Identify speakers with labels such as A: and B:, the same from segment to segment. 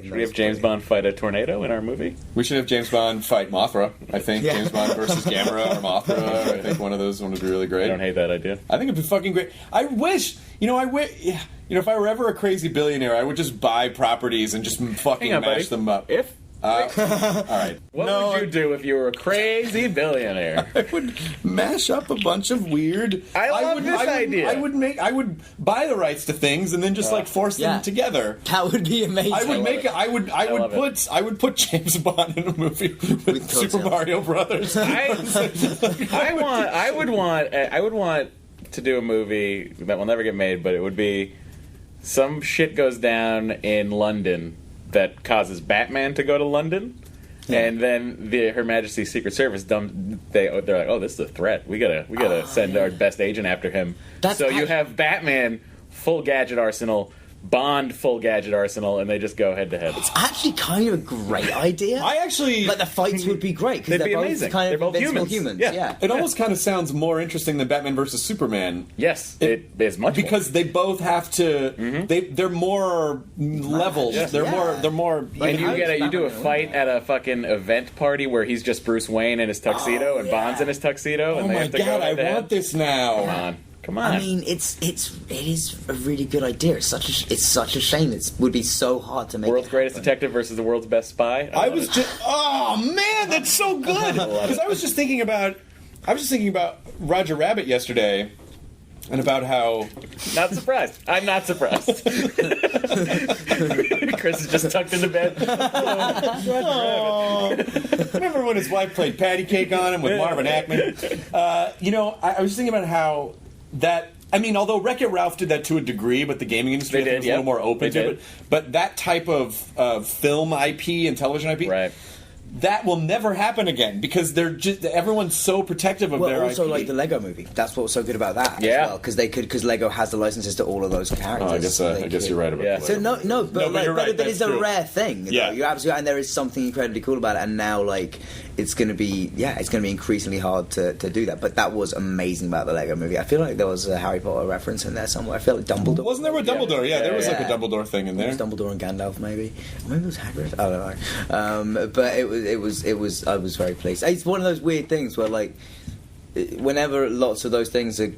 A: Should we have James Bond fight a tornado in our movie?
B: We should have James Bond fight Mothra. I think James Bond versus Gamera or Mothra. I think one of those would be really great.
A: I don't hate that idea.
B: I think it'd be fucking great. I wish, if I were ever a crazy billionaire, I would just buy properties and just fucking mash them up. All right.
A: What would you do if you were a crazy billionaire?
B: I would mash up a bunch of weird.
A: I love this idea.
B: I would buy the rights to things and then just force them together.
C: That would be amazing.
B: I would put James Bond in a movie with Super Mario Brothers.
A: I would want to do a movie that will never get made, but it would be some shit goes down in London that causes Batman to go to London, and then Her Majesty's Secret Service they're like, oh, this is a threat. We gotta send our best agent after him. You have Batman full gadget arsenal, Bond full gadget arsenal, and they just go head to head.
C: It's actually kind of a great idea. Like the fights would be great because they're both
A: amazing.
C: kind of
A: They're both
C: humans.
A: Yeah.
B: It almost kind of sounds more interesting than Batman versus Superman.
A: Yes, it is much
B: because they both have to. They're more leveled.
A: Yeah.
B: They're more.
A: And you do a fight at a fucking event party where he's just Bruce Wayne in his tuxedo and Bond's in his tuxedo. And
B: oh
A: they
B: my
A: have to
B: god!
A: go
B: I
A: head-to-head.
B: want this now.
A: Come on.
C: I mean, it is a really good idea. It's such a shame. It would be so hard to make.
A: World's greatest detective versus the world's best spy.
B: Oh man, that's so good. Because I was just thinking about Roger Rabbit yesterday, and about how.
A: Not surprised. I'm not surprised. Chris is just tucked into bed.
B: Remember when his wife played patty cake on him with Marvin Ackman? I was thinking about how that. I mean, although Wreck-It Ralph did that to a degree, but the gaming industry was a little more open to it. But that type of film IP and television IP,
A: right?
B: That will never happen again because everyone's so protective of their
C: also
B: IP.
C: like the Lego movie. That's what's so good about that.
A: Yeah,
C: as well, because Lego has the licenses to all of those characters.
B: I guess you're right about that.
C: So but
B: you're right.
C: But it's a rare thing.
B: Yeah,
C: you're absolutely, and there is something incredibly cool about it. And now, it's going to be increasingly hard to do that. But that was amazing about the Lego movie. I feel like there was a Harry Potter reference in there somewhere. I feel like Dumbledore.
B: Wasn't there a Dumbledore? Yeah, there was like a Dumbledore thing in there.
C: It was Dumbledore and Gandalf, maybe. Maybe it was Hagrid. I don't know. But it was. I was very pleased. It's one of those weird things where, whenever lots of those things are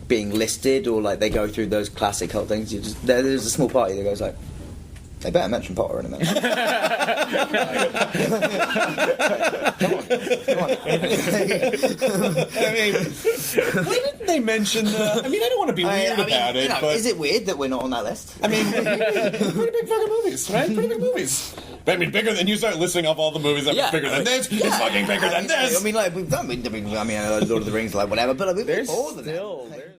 C: being listed or they go through those classic cult things, there's a small party that goes like, they better mention Potter in a minute. Come on.
B: I mean, why didn't they mention the... I mean, I don't want to be weird about it, but...
C: Is it weird that we're not on that list?
B: I mean, pretty big fucking movies, right? Pretty big movies. I mean, bigger than... You start listing off all the movies that were bigger than this. Yeah. It's fucking bigger than this.
C: I mean, we've done... Lord of the Rings, whatever, but we've
A: there's
C: more than
A: still...
C: that.